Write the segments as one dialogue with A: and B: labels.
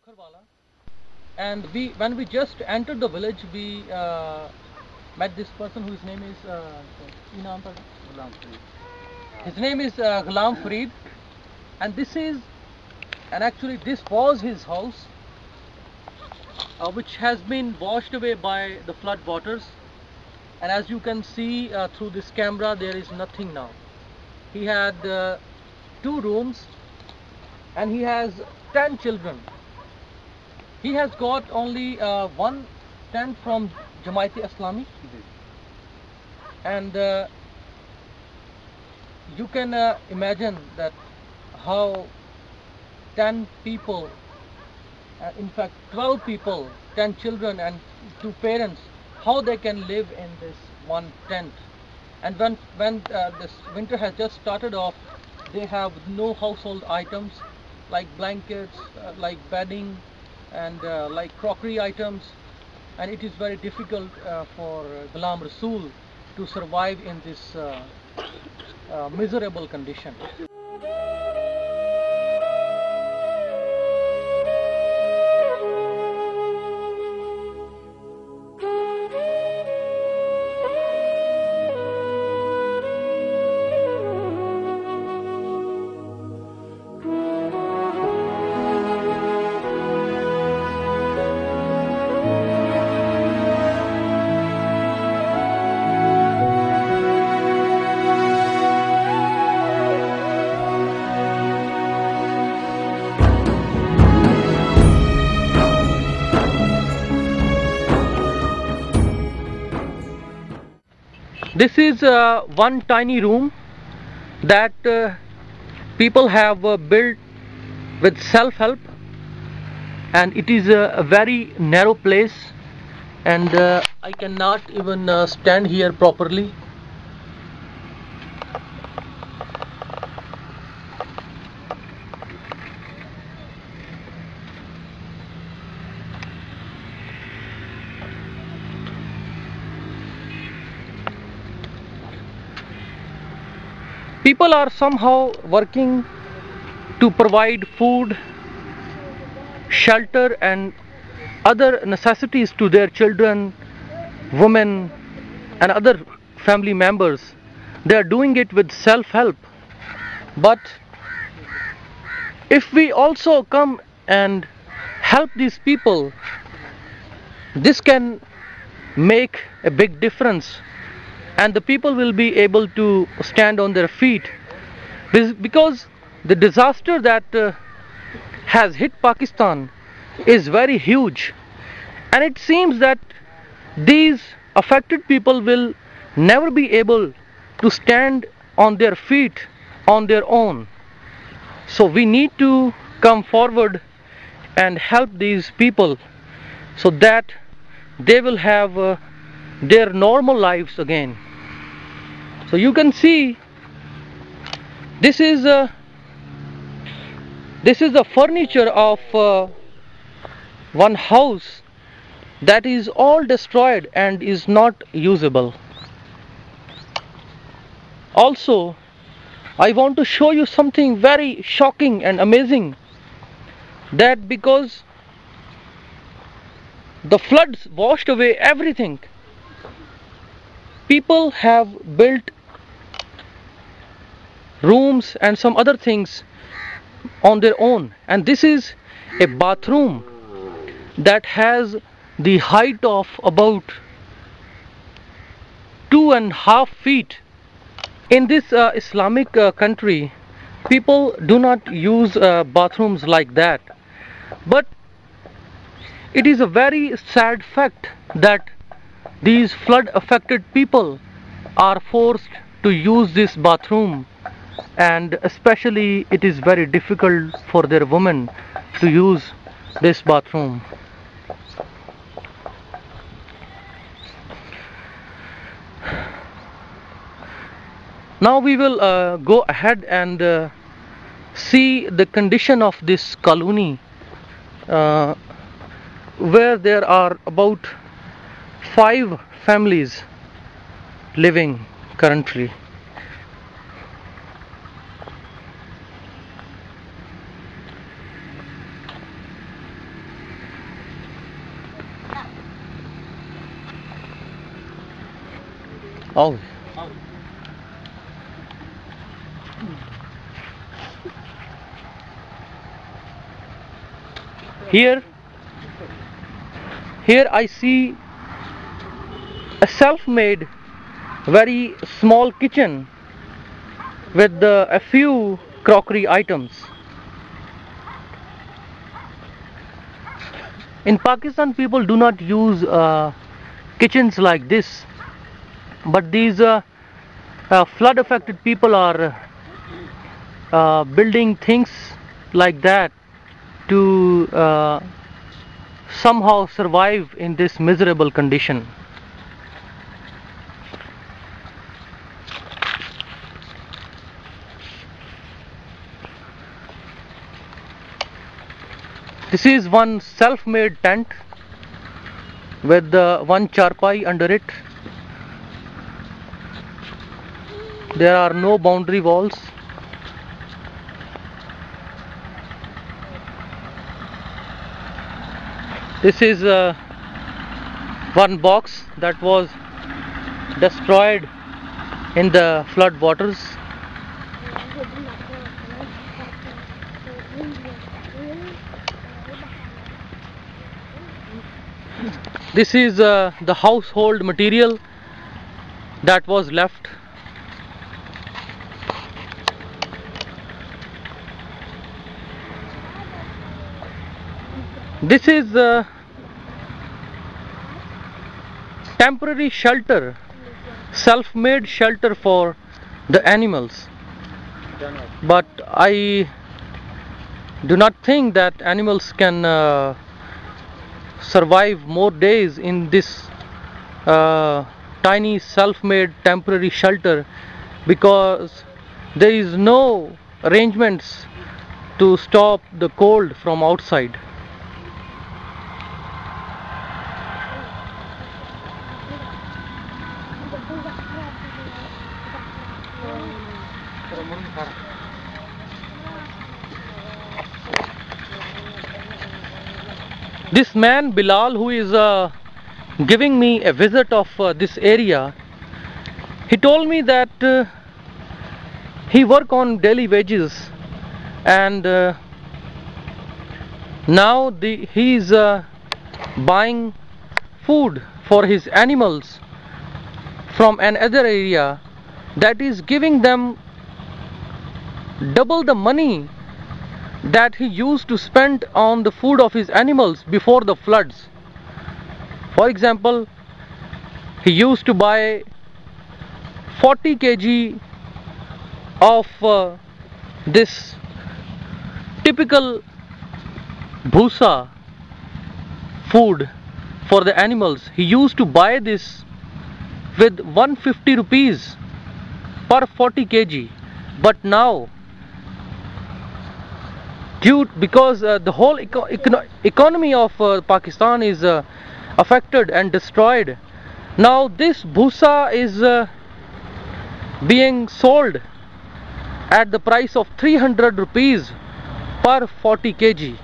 A: Sukharwala, and when we just entered the village, we met this person whose name is ਕੀ ਨਾਮ ਤੁਹਾਡਾ? Ghulam Fareed. His name is Ghulam Fareed, and actually this was his house, which has been washed away by the flood waters. And as you can see through this camera, there is nothing now. He had 2 rooms, and he has 10 children. He has got only one tent from Jamaat Islami, and you can imagine that how 10 people, in fact 12 people, 10 children and 2 parents, how they can live in this one tent. And when this winter has just started off, they have no household items like blankets, like bedding, and like crockery items, and it is very difficult for Ghulam Rasool to survive in this miserable condition. This is one tiny room that people have built with self-help, and it is a very narrow place, and I cannot even stand here properly. People are somehow working to provide food, shelter and other necessities to their children, women and other family members. They are doing it with self-help. But if we also come and help these people, this can make a big difference, and the people will be able to stand on their feet, because the disaster that has hit Pakistan is very huge, and it seems that these affected people will never be able to stand on their feet on their own. So we need to come forward and help these people so that they will have their normal lives again. So you can see this is the furniture of one house that is all destroyed and is not usable. Also, I want to show you something very shocking and amazing, that because the floods washed away everything, people have built rooms and some other things on their own. And this is a bathroom that has the height of about 2.5 feet. In this Islamic country, people do not use bathrooms like that. But it is a very sad fact that these flood affected people are forced to use this bathroom, and especially it is very difficult for their women to use this bathroom. Now we will go ahead and see the condition of this colony, where there are about 5 families living currently. Oh. Here I see a self-made very small kitchen with a few crockery items. In Pakistan, people do not use kitchens like this, but these flood affected people are building things like that to somehow survive in this miserable condition. This is one self-made tent with one charpai under it. There are no boundary walls. This is one box that was destroyed in the flood waters. This is the household material that was left. This is a temporary shelter, self-made shelter for the animals. But I do not think that animals can survive more days in this tiny self-made temporary shelter, because there is no arrangements to stop the cold from outside. This man Bilal, who is giving me a visit of this area, he told me that he work on daily wages, and now he is buying food for his animals from another area that is giving them double the money that he used to spend on the food of his animals before the floods. For example, he used to buy 40 kg of this typical bhusa food for the animals. He used to buy this with 150 rupees per 40 kg, but now because the whole economy of Pakistan is affected and destroyed, now this bhusa is being sold at the price of 300 rupees per 40 kg.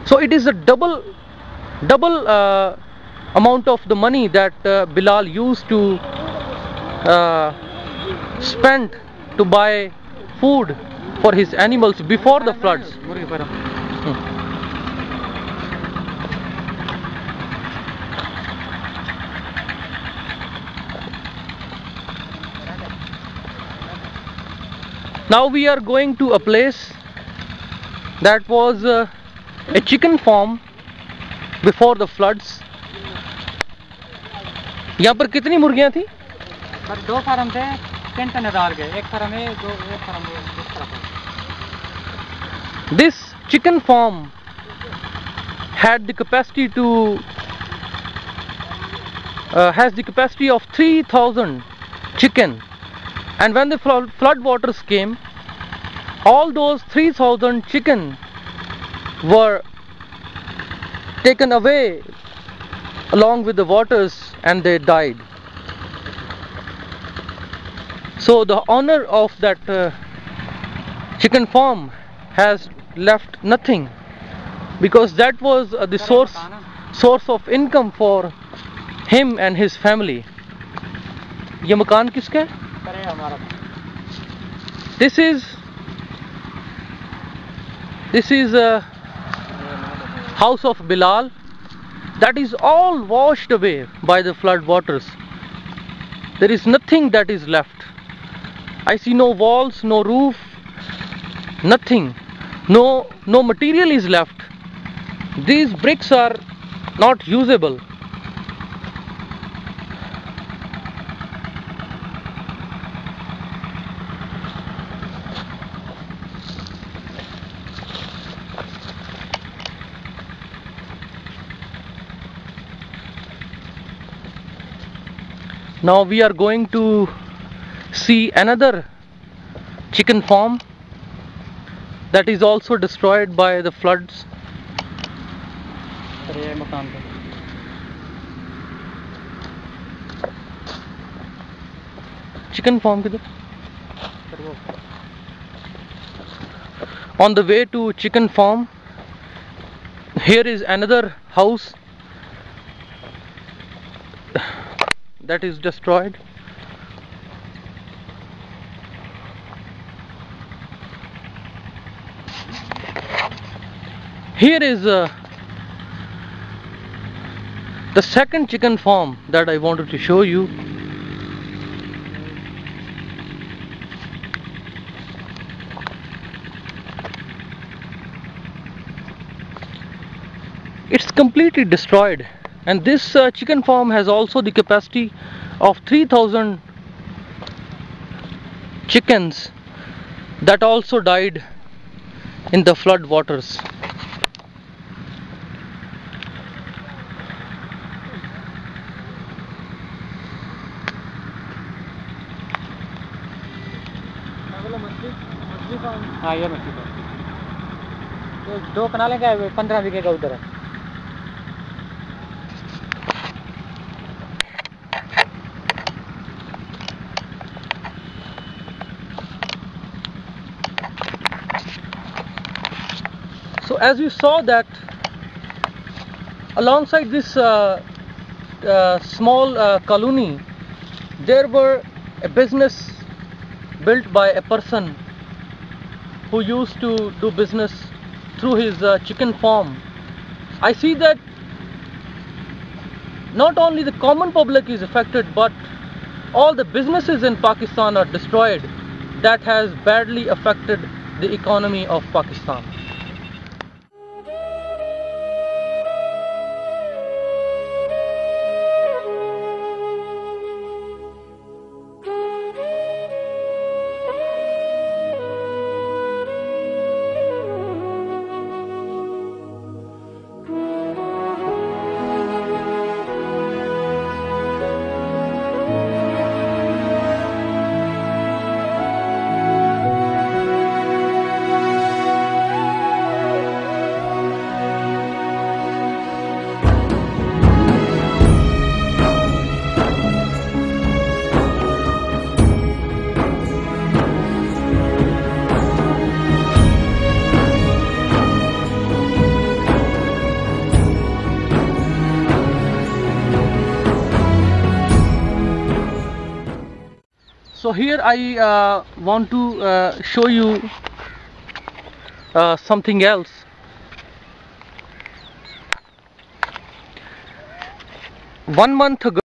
A: So it is a double amount of the money that Bilal used to spend to buy food for his animals before the floods. Now we are going to a place that was a chicken farm before the floods. यहाँ पर कितनी मुर्गियाँ थी?
B: दो farm थे, 3 ton डाल गए, एक फार्म है, एक फार्म है।
A: This chicken farm had the capacity to has the capacity of 3,000 chicken, and when the flood waters came, all those 3,000 chicken were taken away along with the waters and they died. So the owner of that chicken farm has left nothing, because that was the source of income for him and his family. ये मकान किसका है?
B: अरे हमारा
A: This is a house of Bilal that is all washed away by the flood waters. There is nothing that is left. I see no walls, no roof, nothing. No material is left. These bricks are not usable. Now we are going to see another chicken farm that is also destroyed by the floods.
B: अरे ये मकान पे
A: Chicken farm किधर?
B: फिर वो
A: On the way to chicken farm, here is another house that is destroyed. Here is the second chicken farm that I wanted to show you. It's completely destroyed, and this chicken farm has also the capacity of 3,000 chickens that also died in the flood waters.
B: हाँ ये मछली farm तो 2 कनालें का है 15 बीघे का उधर है
A: So as you saw that alongside this small colony, there were a business built by a person who used to do business through his chicken farm. I see that not only the common public is affected, but all the businesses in Pakistan are destroyed. That has badly affected the economy of Pakistan. So here I want to show you something else. One month ago